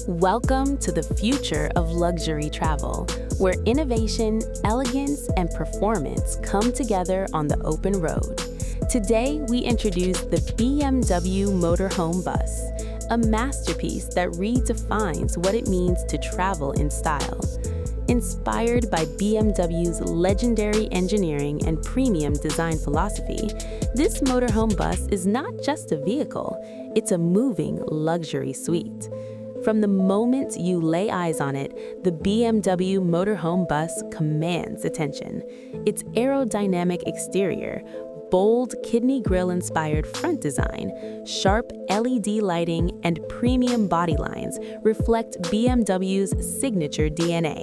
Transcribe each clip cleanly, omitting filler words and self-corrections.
Welcome to the future of luxury travel, where innovation, elegance, and performance come together on the open road. Today, we introduce the BMW Motorhome Bus, a masterpiece that redefines what it means to travel in style. Inspired by BMW's legendary engineering and premium design philosophy, this motorhome bus is not just a vehicle, it's a moving luxury suite. From the moment you lay eyes on it, the BMW Motorhome Bus commands attention. Its aerodynamic exterior, bold kidney grille-inspired front design, sharp LED lighting, and premium body lines reflect BMW's signature DNA.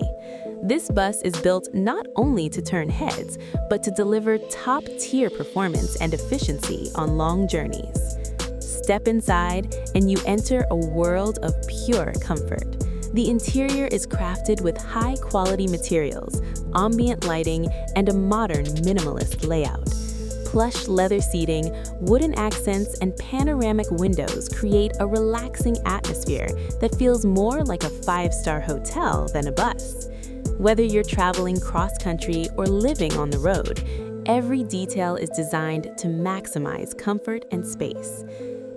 This bus is built not only to turn heads, but to deliver top-tier performance and efficiency on long journeys. Step inside, and you enter a world of pure comfort. The interior is crafted with high-quality materials, ambient lighting, and a modern minimalist layout. Plush leather seating, wooden accents, and panoramic windows create a relaxing atmosphere that feels more like a five-star hotel than a bus. Whether you're traveling cross-country or living on the road, every detail is designed to maximize comfort and space.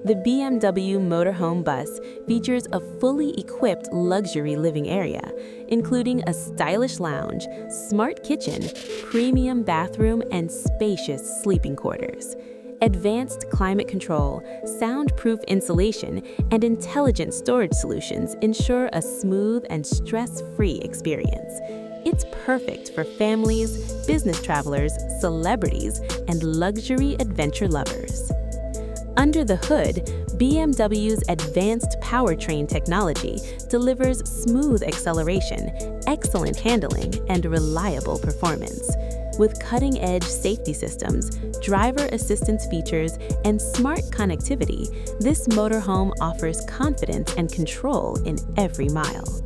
The BMW Motorhome Bus features a fully equipped luxury living area, including a stylish lounge, smart kitchen, premium bathroom, and spacious sleeping quarters. Advanced climate control, soundproof insulation, and intelligent storage solutions ensure a smooth and stress-free experience. It's perfect for families, business travelers, celebrities, and luxury adventure lovers. Under the hood, BMW's advanced powertrain technology delivers smooth acceleration, excellent handling, and reliable performance. With cutting-edge safety systems, driver assistance features, and smart connectivity, this motorhome offers confidence and control in every mile.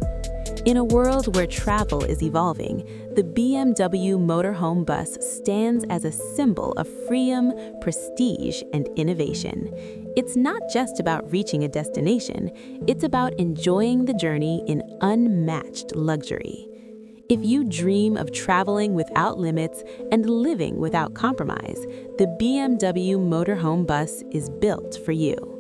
In a world where travel is evolving, the BMW Motorhome Bus stands as a symbol of freedom, prestige, and innovation. It's not just about reaching a destination, it's about enjoying the journey in unmatched luxury. If you dream of traveling without limits and living without compromise, the BMW Motorhome Bus is built for you.